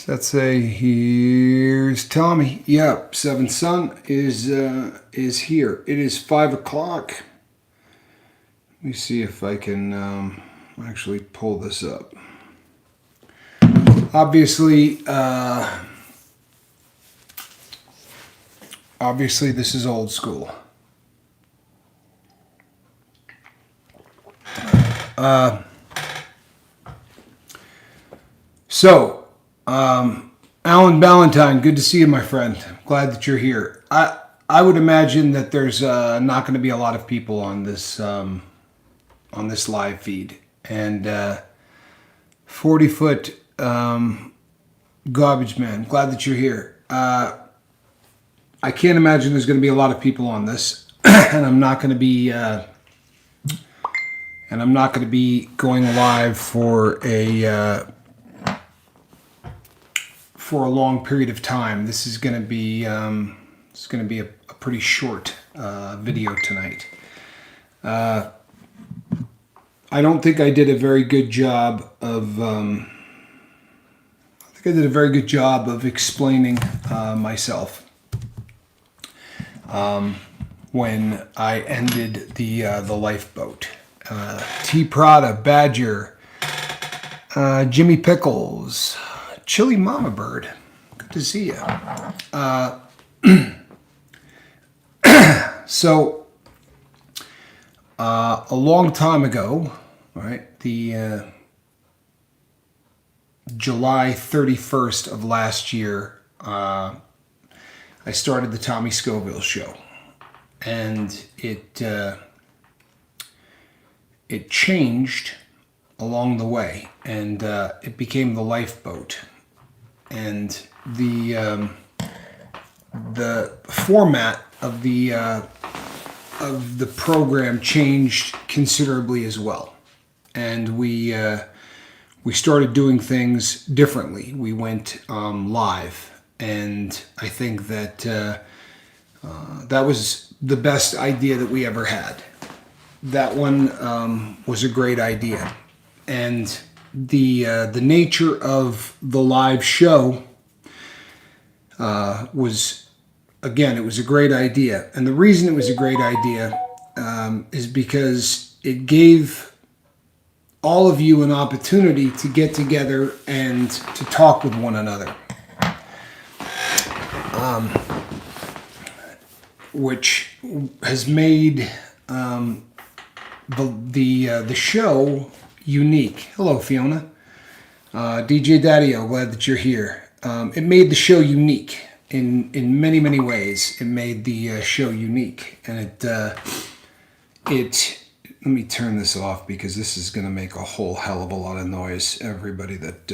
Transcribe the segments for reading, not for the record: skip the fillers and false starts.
Does that say here's Tommy? Yep, Seventh Son is here. It is 5 o'clock. Let me see if I can actually pull this up. Obviously, this is old school. Alan Ballantyne, good to see you, my friend. Glad that you're here. I would imagine that there's not going to be a lot of people on this live feed, and 40-foot garbage man. Glad that you're here. I can't imagine there's going to be a lot of people on this, and I'm not going to be going live for a long period of time. This is going to be a pretty short video tonight. I don't think I did a very good job of explaining myself when I ended the lifeboat. T. Prada, Badger, Jimmy Pickles, Chili Mama Bird. Good to see you. So, a long time ago, right? The July 31st of last year, I started the Tommy Scoville Show, and it changed along the way, and it became the lifeboat, and the format of the program changed considerably as well, and we started doing things differently. We went live, and I think that that was the best idea that we ever had. That one was a great idea, and the nature of the live show was, again, it was a great idea, and the reason it was a great idea is because it gave all of you an opportunity to get together and to talk with one another, which has made the show unique. Hello, Fiona. DJ Daddy-O, glad that you're here. It made the show unique in many, many ways. It made the show unique, and it let me turn this off because this is going to make a whole hell of a lot of noise. Everybody that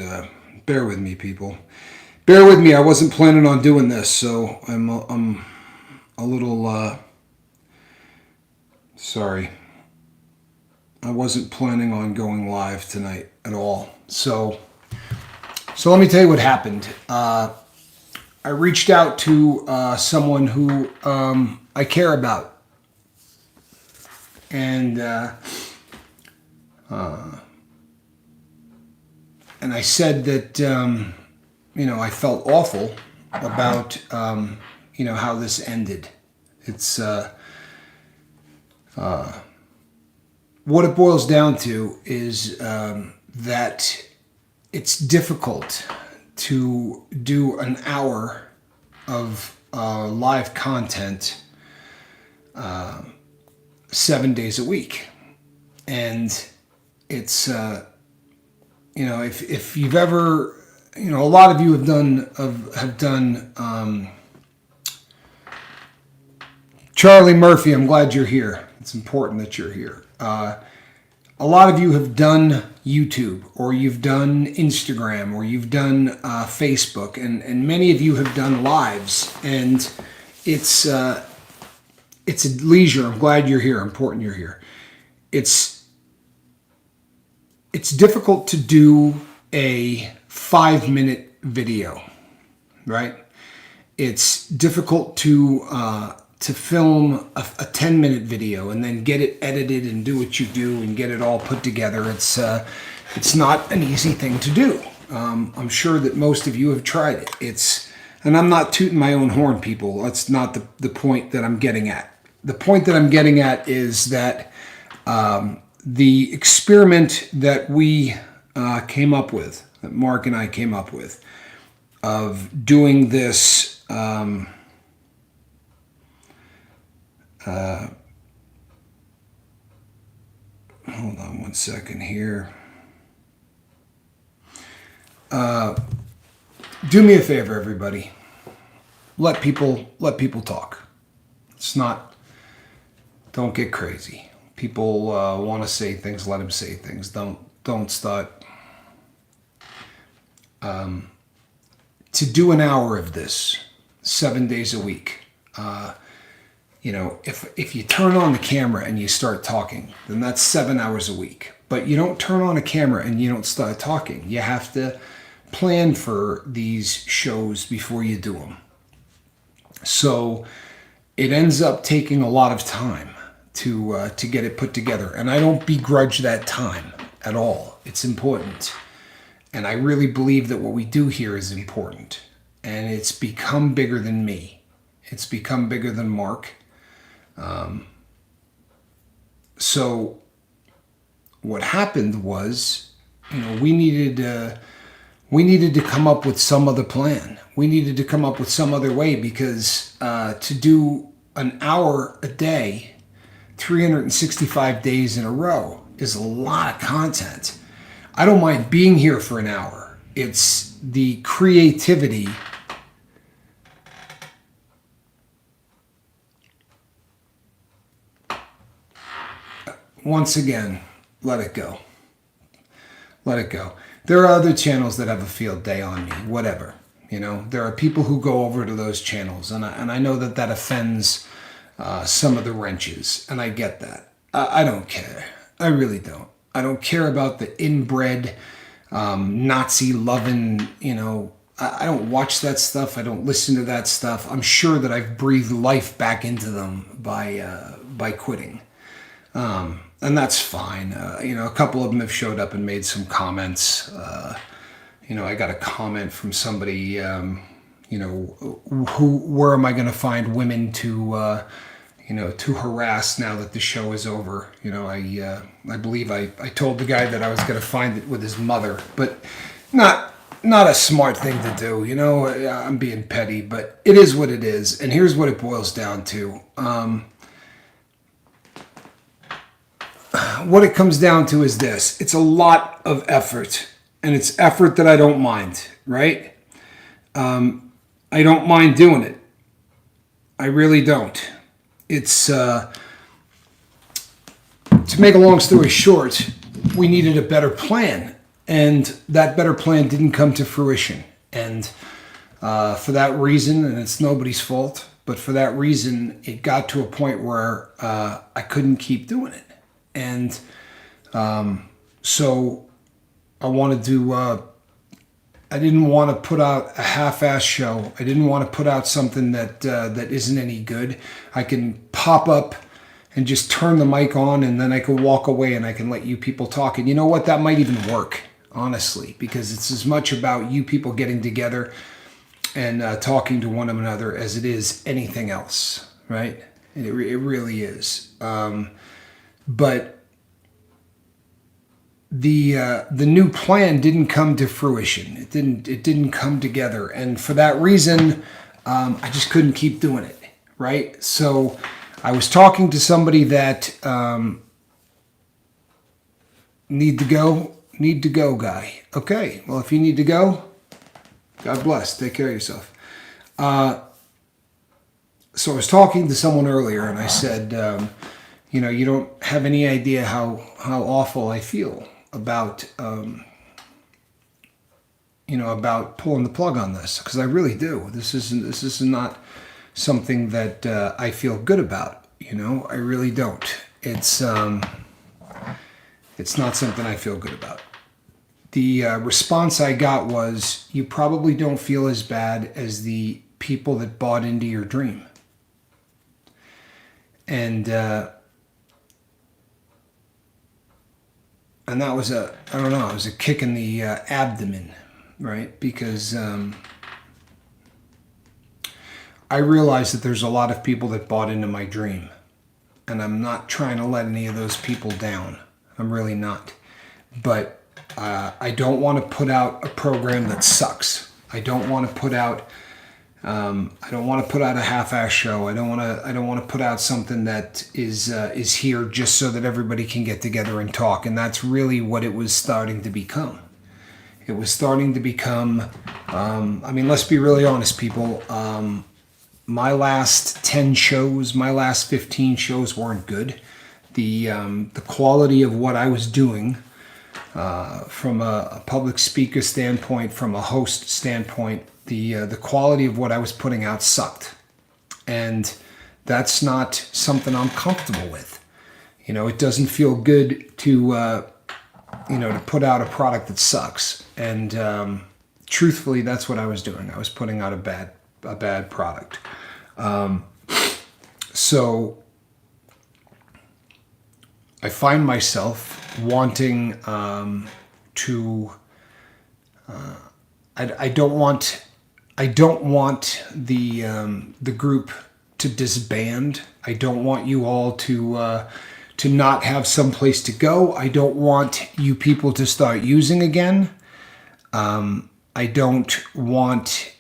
bear with me, people. Bear with me. I wasn't planning on doing this, so I'm a little sorry. I wasn't planning on going live tonight at all. So let me tell you what happened. I reached out to someone who I care about, and I said that I felt awful about how this ended. It's what it boils down to is that it's difficult to do an hour of live content 7 days a week, and it's if you've ever, a lot of you have done Charlie Murphy, I'm glad you're here. It's important that you're here. A lot of you have done YouTube, or you've done Instagram, or you've done Facebook, and many of you have done lives, and it's a leisure. I'm glad you're here. Important you're here. It's difficult to do a 5-minute video, right? It's difficult to film a 10-minute video and then get it edited and do what you do and get it all put together. It's not an easy thing to do. I'm sure that most of you have tried it. And I'm not tooting my own horn, people. That's not the point that I'm getting at. The point that I'm getting at is that the experiment that we came up with, that Mark and I came up with, of doing this hold on one second here. Do me a favor, everybody. Let people talk. It's not. Don't get crazy. People want to say things. Let them say things. Don't start. To do an hour of this, 7 days a week. If you turn on the camera and you start talking, then that's 7 hours a week. But you don't turn on a camera and you don't start talking. You have to plan for these shows before you do them. So it ends up taking a lot of time to get it put together. And I don't begrudge that time at all. It's important. And I really believe that what we do here is important. And it's become bigger than me. It's become bigger than Mark. So what happened was, we needed to come up with some other plan. We needed to come up with some other way, because to do an hour a day, 365 days in a row is a lot of content. I don't mind being here for an hour. It's the creativity. Once again, let it go. Let it go. There are other channels that have a field day on me, whatever. There are people who go over to those channels, and I know that offends some of the wrenches, and I get that. I don't care. I really don't. I don't care about the inbred Nazi-loving, I don't watch that stuff. I don't listen to that stuff. I'm sure that I've breathed life back into them by quitting. And that's fine. A couple of them have showed up and made some comments. I got a comment from somebody, where am I going to find women to harass now that the show is over? I believe I told the guy that I was going to find it with his mother, but not a smart thing to do. I'm being petty, but it is what it is. And here's what it boils down to. What it comes down to is this. It's a lot of effort, and it's effort that I don't mind, right? I don't mind doing it. I really don't. It's, to make a long story short, we needed a better plan, and that better plan didn't come to fruition. And for that reason, and it's nobody's fault, but for that reason, it got to a point where I couldn't keep doing it. And so I wanted to, I didn't want to put out a half-ass show. I didn't want to put out something that isn't any good. I can pop up and just turn the mic on, and then I can walk away and I can let you people talk. And you know what? That might even work, honestly, because it's as much about you people getting together and talking to one another as it is anything else, right? And it really is. But the new plan didn't come to fruition. It didn't come together, and for that reason, I just couldn't keep doing it. Right. So I was talking to somebody that need to go guy. Okay. Well, if you need to go, God bless. Take care of yourself. So I was talking to someone earlier, and I said, you don't have any idea how awful I feel about, about pulling the plug on this, because I really do. This is not something that I feel good about. I really don't. It's not something I feel good about. The response I got was, you probably don't feel as bad as the people that bought into your dream. And that was it was a kick in the abdomen. right? Because I realize that there's a lot of people that bought into my dream. And I'm not trying to let any of those people down. I'm really not. But I don't want to put out a program that sucks. I don't want to put out a half-ass show. I don't want to put out something that is here just so that everybody can get together and talk. And that's really what it was starting to become. It was starting to become. Let's be really honest, people. My last 10 shows, my last 15 shows weren't good. The quality of what I was doing, from a public speaker standpoint, from a host standpoint, the quality of what I was putting out sucked. And that's not something I'm comfortable with. It doesn't feel good to put out a product that sucks. And truthfully, that's what I was doing. I was putting out a bad product. So I find myself wanting to. I don't want the group to disband. I don't want you all to not have some place to go. I don't want you people to start using again. I don't want.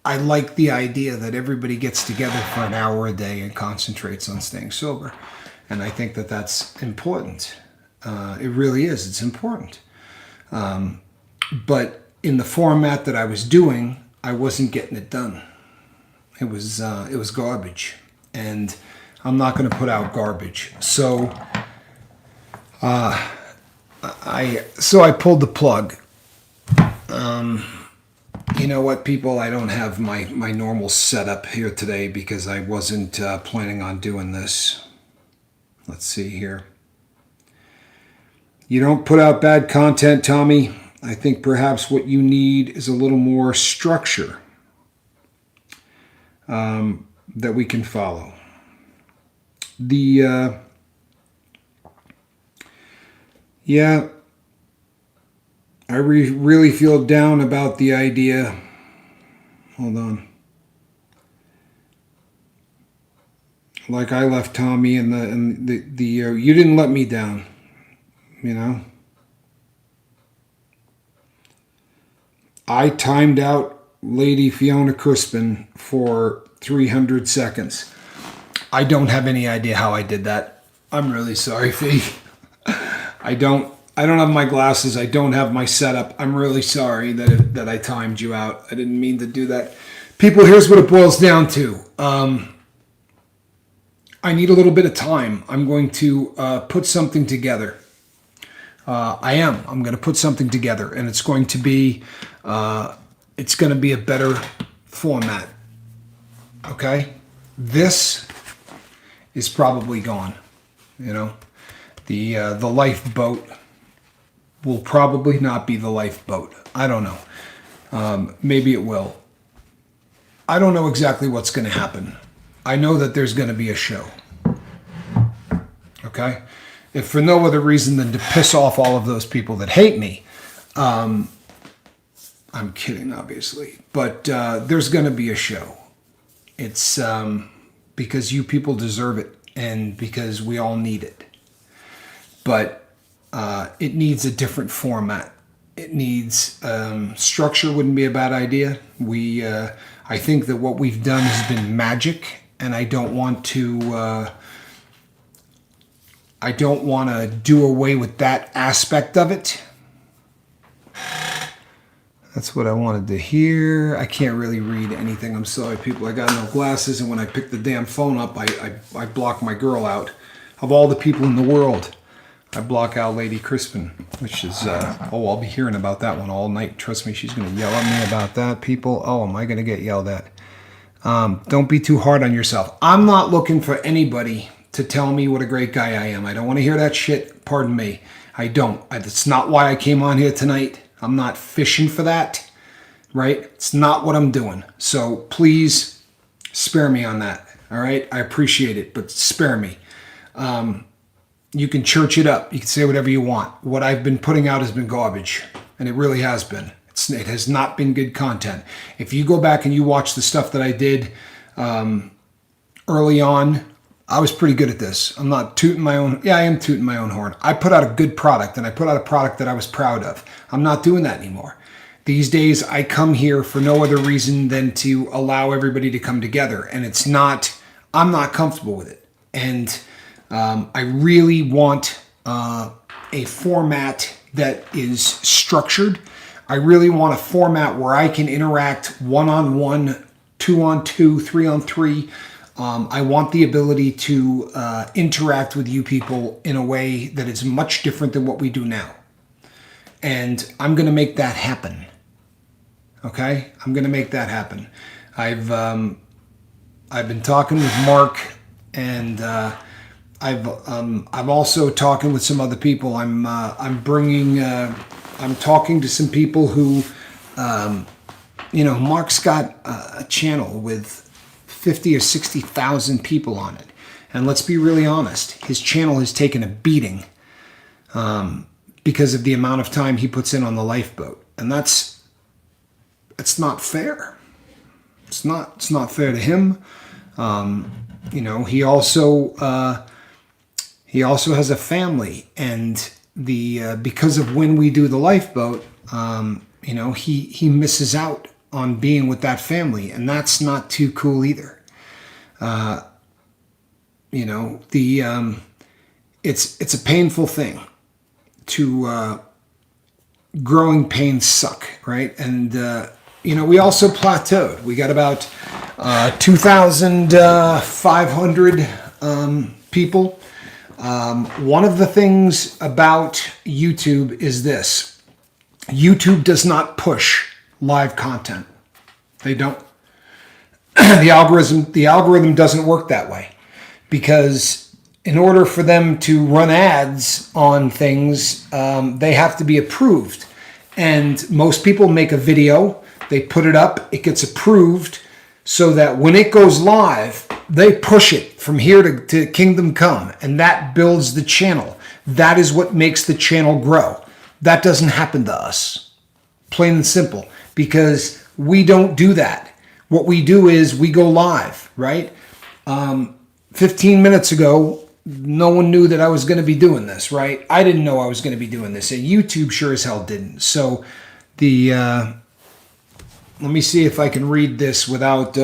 I like the idea that everybody gets together for an hour a day and concentrates on staying sober. And I think that that's important. It really is. It's important. But in the format that I was doing, I wasn't getting it done. It was garbage. And I'm not going to put out garbage. So I pulled the plug. You know what, people? I don't have my normal setup here today because I wasn't planning on doing this. Let's see here. You don't put out bad content, Tommy. I think perhaps what you need is a little more structure that we can follow. I really feel down about the idea. Hold on. Like I left Tommy and the you didn't let me down. I timed out Lady Fiona Crispin for 300 seconds. I don't have any idea how I did that. I'm really sorry, Fee. I don't have my glasses. I don't have my setup. I'm really sorry that I timed you out. I didn't mean to do that. People, here's what it boils down to. I need a little bit of time. I'm going to put something together. I'm going to put something together, and it's going to be a better format. Okay? This is probably gone. The lifeboat will probably not be the lifeboat. I don't know. Maybe it will. I don't know exactly what's going to happen. I know that there's going to be a show. Okay? If for no other reason than to piss off all of those people that hate me. I'm kidding, obviously. But there's going to be a show. It's because you people deserve it and because we all need it. But it needs a different format. It needs structure. Wouldn't be a bad idea. I think that what we've done has been magic, and I don't want to do away with that aspect of it. That's what I wanted to hear. I can't really read anything. I'm sorry, people. I got no glasses, and when I pick the damn phone up, I block my girl out. Of all the people in the world, I block out Lady Crispin, which is, I'll be hearing about that one all night. Trust me, she's going to yell at me about that, people. Oh, am I going to get yelled at? Don't be too hard on yourself. I'm not looking for anybody to tell me what a great guy I am. I don't want to hear that shit. Pardon me. I don't. That's not why I came on here tonight. I'm not fishing for that, right? It's not what I'm doing. So please spare me on that, all right? I appreciate it, but spare me. You can church it up. You can say whatever you want. What I've been putting out has been garbage, and it really has been. It has not been good content. If you go back and you watch the stuff that I did early on, I was pretty good at this. I'm not tooting my own. Yeah, I am tooting my own horn. I put out a good product, and I put out a product that I was proud of. I'm not doing that anymore. These days, I come here for no other reason than to allow everybody to come together, and I'm not comfortable with it. And I really want a format that is structured. I really want a format where I can interact one-on-one, two-on-two, three-on-three. I want the ability to interact with you people in a way that is much different than what we do now. And I'm going to make that happen. Okay? I'm going to make that happen. I've been talking with Mark, and I'm also talking with some other people. I'm talking to some people who, Mark's got a channel with 50 or 60,000 people on it. And let's be really honest, his channel has taken a beating because of the amount of time he puts in on the lifeboat. And it's not fair. It's not fair to him. He also has a family, and because of when we do the lifeboat, he misses out on being with that family, and that's not too cool either. It's a painful thing. Growing pains suck, right? And we also plateaued. We got about 2,500 people. One of the things about YouTube is this: YouTube does not push live content. They don't. The algorithm doesn't work that way, because in order for them to run ads on things, they have to be approved. And most people make a video, they put it up, it gets approved, so that when it goes live, they push it from here to Kingdom Come, and that builds the channel. That is what makes the channel grow. That doesn't happen to us, plain and simple, because we don't do that. What we do is we go live, right? 15 minutes ago, no one knew that I was going to be doing this, right? I didn't know I was going to be doing this, and YouTube sure as hell didn't. So let me see if I can read this without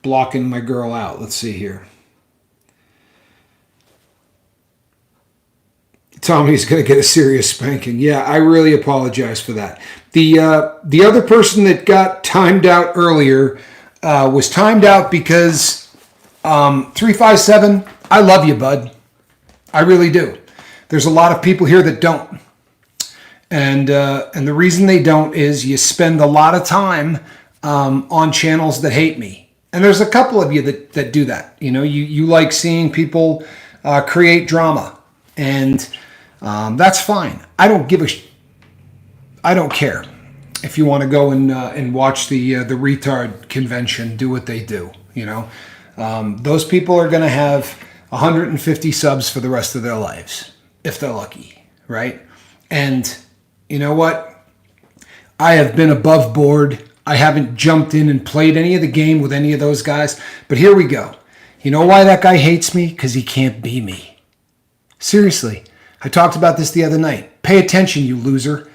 blocking my girl out. Let's see here. Tommy's going to get a serious spanking. Yeah, I really apologize for that. The other person that got timed out earlier was timed out because 357, I love you, bud. I really do. There's a lot of people here that don't. And the reason they don't is you spend a lot of time on channels that hate me. And there's a couple of you that do that. You like seeing people create drama. And that's fine. I don't care. If you want to go and watch the retard convention, do what they do. Those people are going to have 150 subs for the rest of their lives, if they're lucky, right? And you know what? I have been above board. I haven't jumped in and played any of the game with any of those guys. But here we go. You know why that guy hates me? Because he can't be me. Seriously. I talked about this the other night. Pay attention, you loser.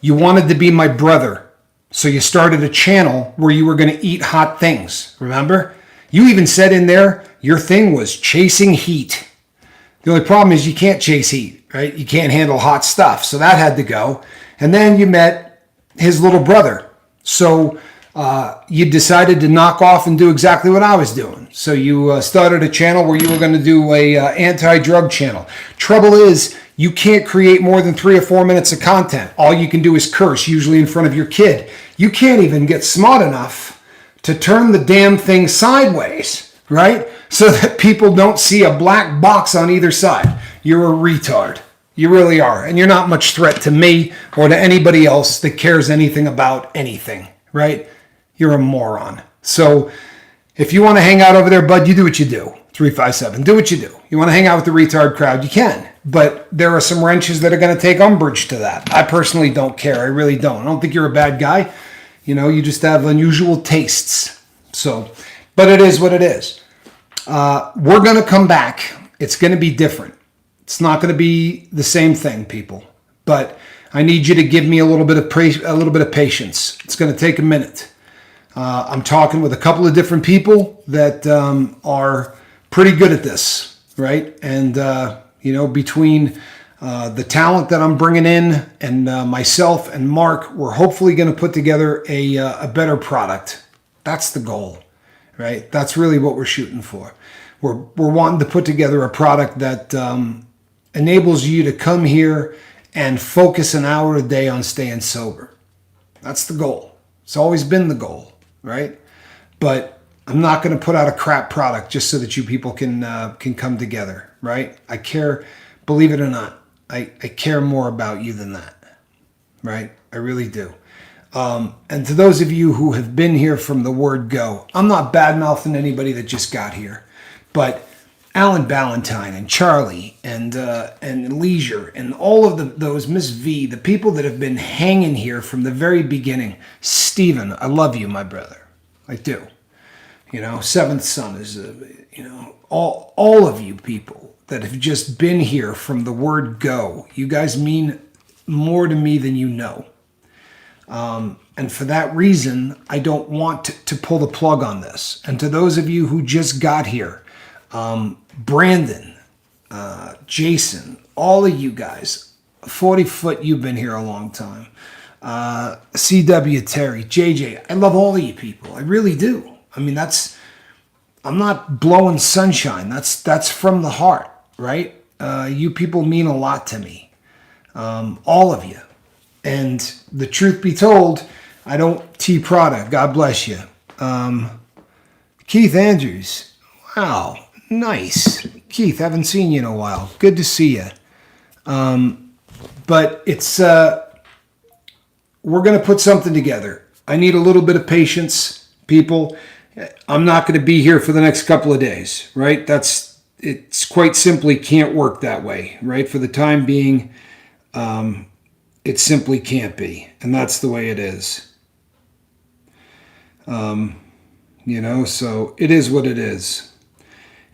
You wanted to be my brother, so you started a channel where you were going to eat hot things, remember? You even said in there your thing was chasing heat. The only problem is you can't chase heat, right? You can't handle hot stuff, so that had to go. And then you met his little brother. So you decided to knock off and do exactly what I was doing. So you started a channel where you were going to do a anti-drug channel. Trouble is, you can't create more than 3 or 4 minutes of content. All you can do is curse, usually in front of your kid. You can't even get smart enough to turn the damn thing sideways, right? So that people don't see a black box on either side. You're a retard. You really are. And you're not much threat to me or to anybody else that cares anything about anything, right? You're a moron. So if you want to hang out over there, bud, you do what you do. 357. Do what you do. You want to hang out with the retard crowd, you can. But there are some wrenches that are going to take umbrage to that. I personally don't care. I really don't. I don't think you're a bad guy. You just have unusual tastes. So, but it is what it is. We're going to come back. It's going to be different. It's not going to be the same thing, people. But I need you to give me a little bit of patience. It's going to take a minute. I'm talking with a couple of different people that are pretty good at this, right? And between the talent that I'm bringing in and myself and Mark, we're hopefully going to put together a better product. That's the goal, right? That's really what we're shooting for. We're wanting to put together a product that enables you to come here and focus an hour a day on staying sober. That's the goal. It's always been the goal, right? But I'm not going to put out a crap product just so that you people can come together, right? I care, believe it or not, I care more about you than that, right? I really do. And to those of you who have been here from the word go, I'm not bad-mouthing anybody that just got here, but Alan Ballantyne and Charlie and Leisure and all of those, Miss V, the people that have been hanging here from the very beginning. Stephen, I love you, my brother. I do. Seventh Son is, all of you people that have just been here from the word go. You guys mean more to me than you know. And for that reason, I don't want to pull the plug on this. And to those of you who just got here, Brandon, Jason, all of you guys, 40 foot, you've been here a long time. CW, Terry, JJ, I love all of you people. I really do. I mean, I'm not blowing sunshine. That's from the heart, right? You people mean a lot to me. All of you. And the truth be told, I don't Prada. God bless you. Keith Andrews. Wow. Nice. Keith, haven't seen you in a while. Good to see you. But it's, we're going to put something together. I need a little bit of patience, people. I'm not going to be here for the next couple of days, right? It's quite simply can't work that way, right? For the time being, it simply can't be. And that's the way it is. So it is what it is.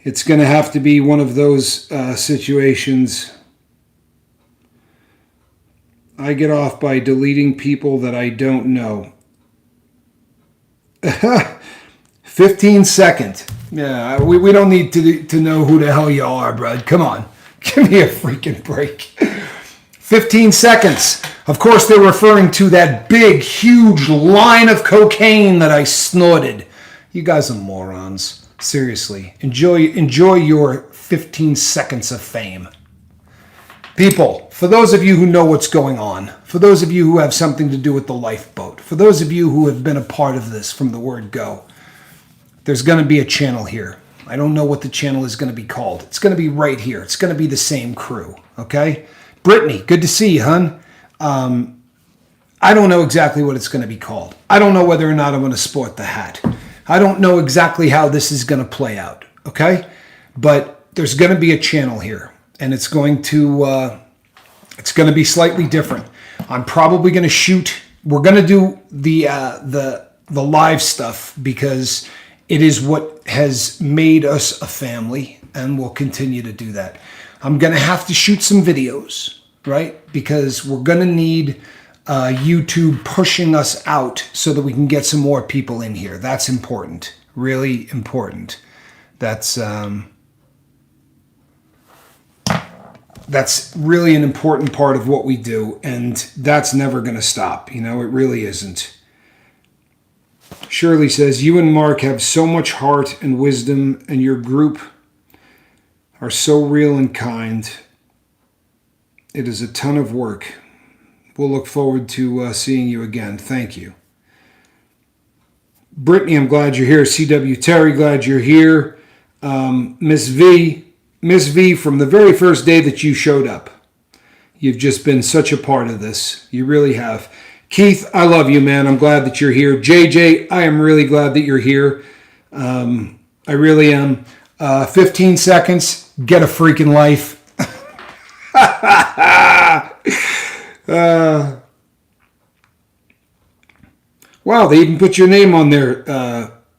It's going to have to be one of those situations. I get off by deleting people that I don't know. 15 seconds. Yeah, we don't need to know who the hell you are, bud. Come on. Give me a freaking break. 15 seconds. Of course, they're referring to that big, huge line of cocaine that I snorted. You guys are morons. Seriously. Enjoy your 15 seconds of fame. People, for those of you who know what's going on, for those of you who have something to do with the lifeboat, for those of you who have been a part of this from the word go, there's going to be a channel here. I don't know what the channel is going to be called. It's going to be right here. It's going to be the same crew, okay? Brittany, good to see you, hun. I don't know exactly what it's going to be called. I don't know whether or not I'm going to sport the hat. I don't know exactly how this is going to play out, okay? But there's going to be a channel here, and it's going to be slightly different. I'm probably going to shoot. We're going to do the live stuff because it is what has made us a family, and we'll continue to do that. I'm going to have to shoot some videos, right? Because we're going to need YouTube pushing us out so that we can get some more people in here. That's important. Really important. That's really an important part of what we do, and that's never going to stop. It really isn't. Shirley says, you and Mark have so much heart and wisdom, and your group are so real and kind. It is a ton of work. We'll look forward to seeing you again. Thank you. Brittany, I'm glad you're here. CW Terry, glad you're here. Miss V, from the very first day that you showed up, you've just been such a part of this. You really have. Keith, I love you, man. I'm glad that you're here. JJ, I am really glad that you're here. I really am. 15 seconds, get a freaking life. Wow, they even put your name on there,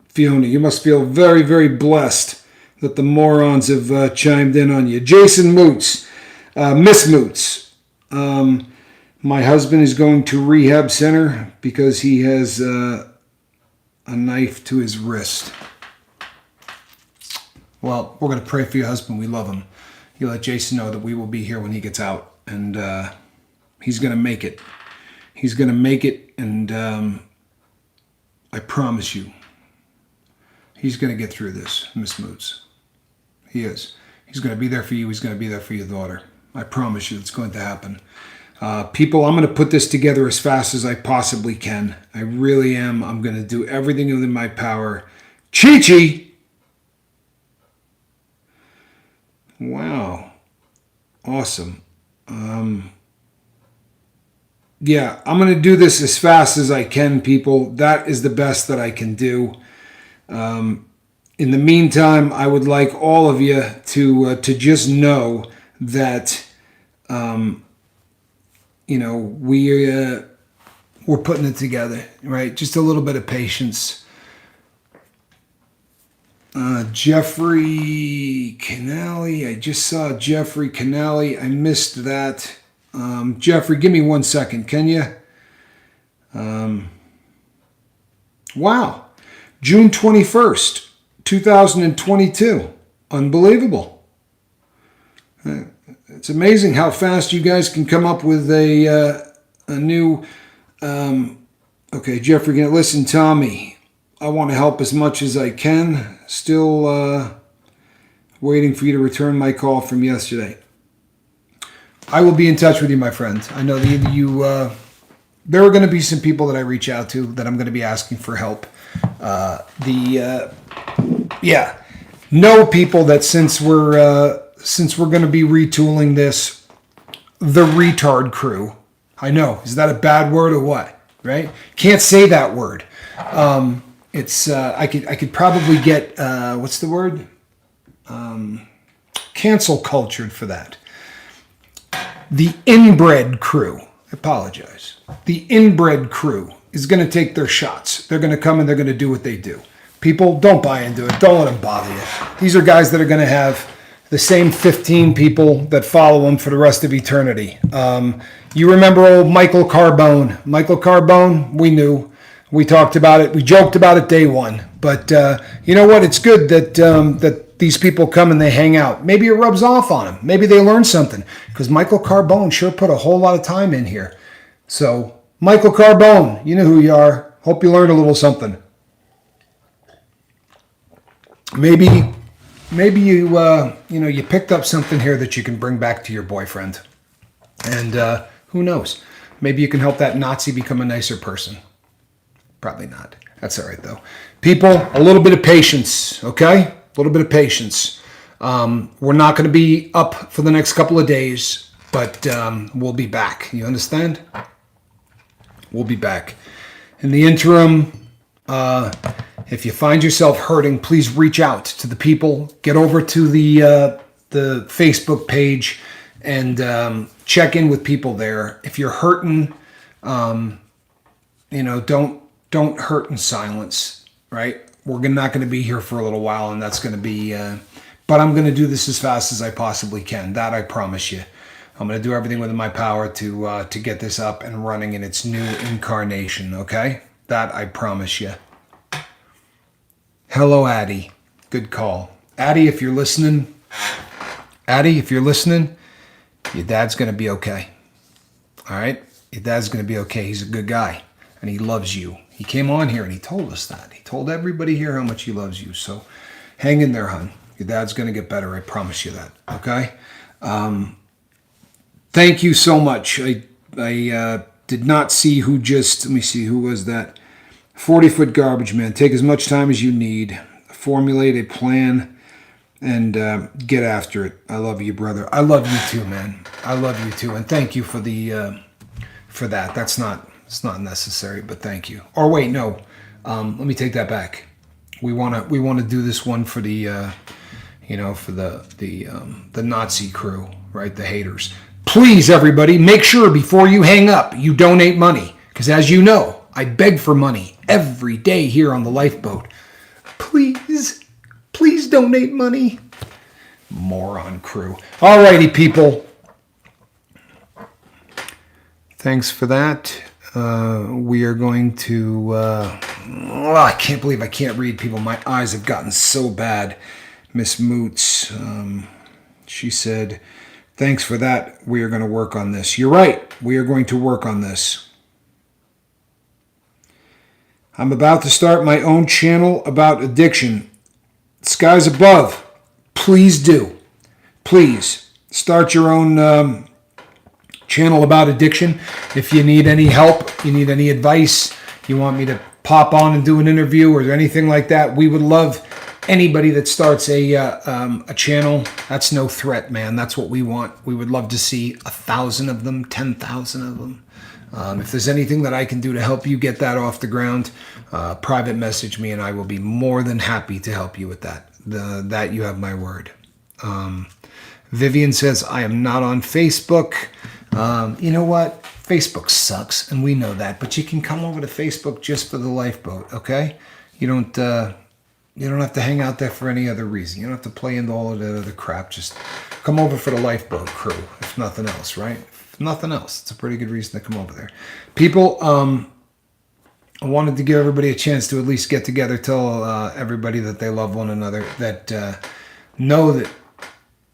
Fiona. You must feel very, very blessed that the morons have chimed in on you. Jason Moots, Miss Moots. My husband is going to rehab center because he has a knife to his wrist. Well, we're going to pray for your husband. We love him. You let Jason know that we will be here when he gets out, and he's going to make it. He's going to make it, and I promise you, he's going to get through this, Miss Moots. He is. He's going to be there for you. He's going to be there for your daughter. I promise you it's going to happen. People, I'm going to put this together as fast as I possibly can. I really am. I'm going to do everything within my power. Chi-Chi! Wow. Awesome. Yeah, I'm going to do this as fast as I can, people. That is the best that I can do. In the meantime, I would like all of you to just know that, we're putting it together, right? Just a little bit of patience. Jeffrey Canali. I just saw Jeffrey Canali. I missed that. Jeffrey, give me 1 second, can you? Wow. June 21st, 2022. Unbelievable. It's amazing how fast you guys can come up with a new... okay, Jeffrey, listen, Tommy. I want to help as much as I can. Still waiting for you to return my call from yesterday. I will be in touch with you, my friend. I know that you... there are going to be some people that I reach out to that I'm going to be asking for help. Know people that since we're going to be retooling this, the retard crew. I know. Is that a bad word or what? Right? Can't say that word. It's I could probably get what's the word? Cancel cultured for that. The inbred crew. I apologize. The inbred crew is going to take their shots. They're going to come and they're going to do what they do. People, don't buy into it. Don't let them bother you. These are guys that are going to have the same 15 people that follow them for the rest of eternity. You remember old Michael Carbone? Michael Carbone, we knew. We talked about it. We joked about it day one. But you know what? It's good that these people come and they hang out. Maybe it rubs off on them. Maybe they learn something. Because Michael Carbone sure put a whole lot of time in here. So, Michael Carbone, you know who you are. Hope you learned a little something. Maybe you picked up something here that you can bring back to your boyfriend. And who knows? Maybe you can help that Nazi become a nicer person. Probably not. That's all right, though. People, a little bit of patience, okay? A little bit of patience. We're not going to be up for the next couple of days, but we'll be back. You understand? We'll be back. In the interim, if you find yourself hurting, please reach out to the people. Get over to the Facebook page and check in with people there. If you're hurting, don't hurt in silence, right? We're not going to be here for a little while, and that's going to be... but I'm going to do this as fast as I possibly can. That I promise you. I'm going to do everything within my power to get this up and running in its new incarnation, okay? That I promise you. Hello, Addie. Good call. Addie, if you're listening, your dad's going to be okay. All right? Your dad's going to be okay. He's a good guy, and he loves you. He came on here, and he told us that. He told everybody here how much he loves you. So hang in there, hon. Your dad's going to get better. I promise you that. Okay? Thank you so much. I did not see who just... Let me see. Who was that? 40-foot garbage man. Take as much time as you need. Formulate a plan and get after it. I love you, brother. I love you too, man. I love you too, and thank you for the for that. It's not necessary, but thank you. Or wait, no. Let me take that back. We want to do this one for the for the Nazi crew, right? The haters. Please, everybody, make sure before you hang up, you donate money. Because as you know, I beg for money every day here on the lifeboat. Please, please donate money. Moron crew. Alrighty, people. Thanks for that. We are going to... I can't believe I can't read, people. My eyes have gotten so bad. Miss Moots, she said, thanks for that. We are going to work on this. You're right. We are going to work on this. I'm about to start my own channel about addiction. Sky's above. Please do. Please start your own channel about addiction. If you need any help, you need any advice, you want me to pop on and do an interview or anything like that, we would love anybody that starts a channel. That's no threat, man. That's what we want. We would love to see 1,000 of them, 10,000 of them. If there's anything that I can do to help you get that off the ground, private message me and I will be more than happy to help you with that. That you have my word. Vivian says, I am not on Facebook. You know what? Facebook sucks, and we know that. But you can come over to Facebook just for the lifeboat, okay? You don't have to hang out there for any other reason. You don't have to play into all of that other crap. Just come over for the lifeboat crew, if nothing else, right? If nothing else, it's a pretty good reason to come over there. People, I wanted to give everybody a chance to at least get together, tell everybody that they love one another, that know that,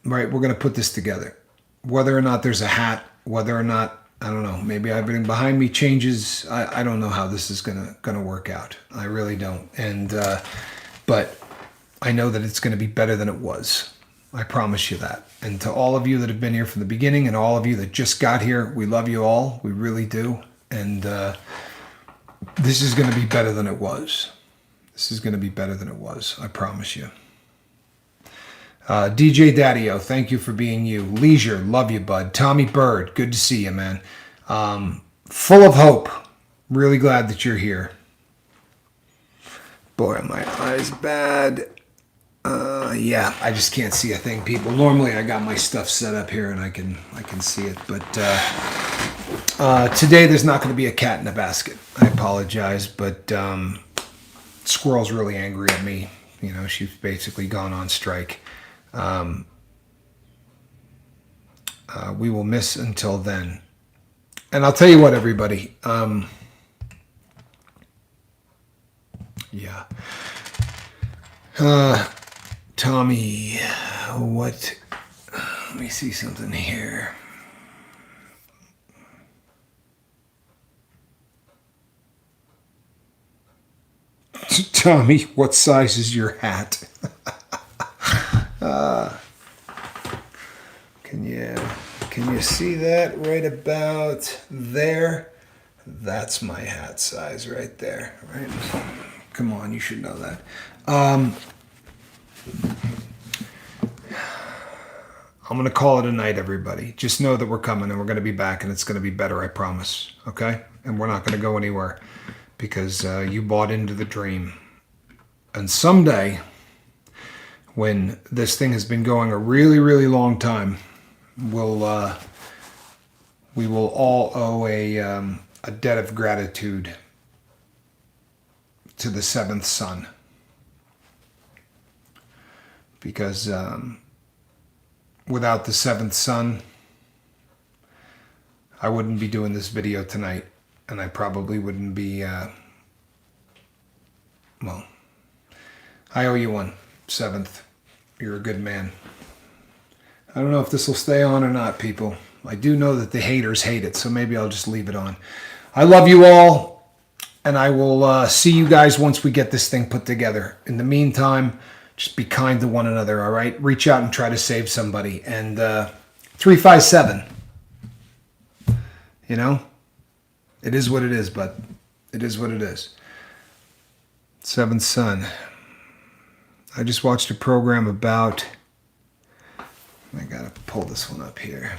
right, we're going to put this together. Whether or not there's a hat, whether or not, I don't know, maybe everything behind me changes. I don't know how this is gonna work out. I really don't. And but I know that it's gonna be better than it was. I promise you that. And to all of you that have been here from the beginning and all of you that just got here, we love you all. We really do. And this is gonna be better than it was. This is gonna be better than it was. I promise you. DJ Daddy-O, thank you for being you. Leisure, love you, bud. Tommy Bird, good to see you, man. Full of hope. Really glad that you're here. Boy, are my eyes bad. Yeah, I just can't see a thing, people. Normally, I got my stuff set up here and I can see it. But today, there's not going to be a cat in a basket. I apologize, but Squirrel's really angry at me. You know, she's basically gone on strike. We will miss until then. And I'll tell you what, everybody. Yeah. Tommy, what? Let me see something here. Tommy, what size is your hat? Can you see that right about there? That's my hat size right there, right? Come on, you should know that. I'm going to call it a night, everybody. Just know that we're coming and we're going to be back and it's going to be better, I promise, okay? And we're not going to go anywhere because you bought into the dream. And someday, when this thing has been going a really, really long time, we will all owe a debt of gratitude to the seventh son. Because without the seventh son, I wouldn't be doing this video tonight. And I probably wouldn't be, well, I owe you one, seventh. You're a good man. I don't know if this will stay on or not, people. I do know that the haters hate it, so maybe I'll just leave it on. I love you all, and I will see you guys once we get this thing put together. In the meantime, just be kind to one another, all right? Reach out and try to save somebody. And 357, you know? It is what it is, but it is what it is. Seventh son. I just watched a program about... I gotta pull this one up here.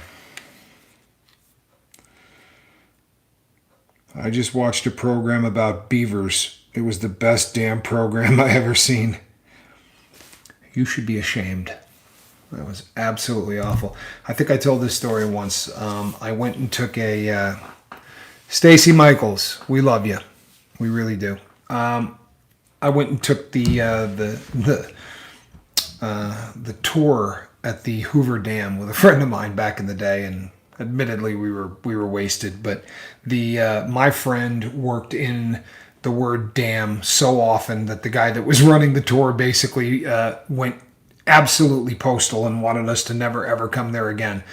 I just watched a program about beavers. It was the best damn program I ever seen. You should be ashamed. That was absolutely awful. I think I told this story once. I went and took a Stacy Michaels. We love you, we really do. I went and took the tour at the Hoover Dam with a friend of mine back in the day, and admittedly we were wasted. But my friend worked in the word dam so often that the guy that was running the tour basically went absolutely postal and wanted us to never ever come there again,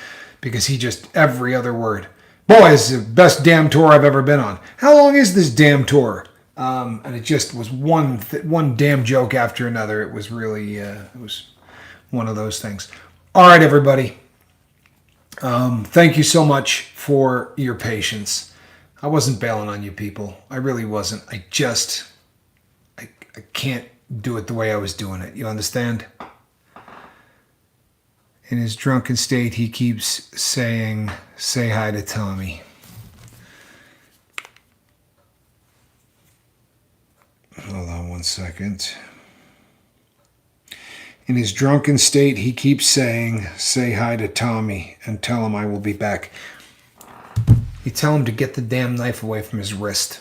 because he just, every other word, boy, it's the best damn tour I've ever been on. How long is this damn tour? And it just was one damn joke after another. It was really it was one of those things. All right, everybody. Thank you so much for your patience. I wasn't bailing on you people. I really wasn't. I can't do it the way I was doing it. You understand? In his drunken state, he keeps saying, "Say hi to Tommy." Hold on one second. In his drunken state, he keeps saying, "Say hi to Tommy and tell him I will be back." You tell him to get the damn knife away from his wrist.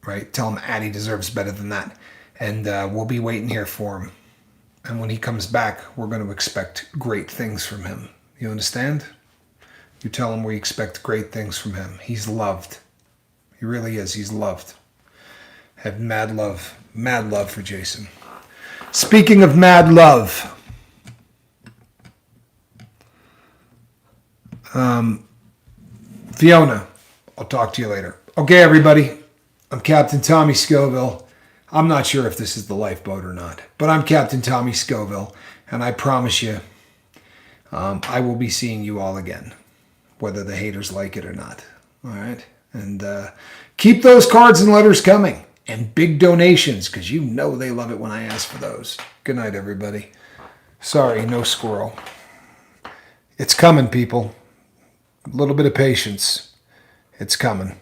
Right? Tell him Addie deserves better than that. And we'll be waiting here for him. And when he comes back, we're going to expect great things from him. You understand? You tell him we expect great things from him. He's loved. He really is. He's loved. Have mad love for Jason. Speaking of mad love, Fiona, I'll talk to you later. Okay, everybody, I'm Captain Tommy Scoville. I'm not sure if this is the lifeboat or not, but I'm Captain Tommy Scoville, and I promise you, I will be seeing you all again, whether the haters like it or not. All right? And keep those cards and letters coming, and big donations, because you know they love it when I ask for those. Good night, everybody. Sorry, no squirrel. It's coming, people. A little bit of patience. It's coming.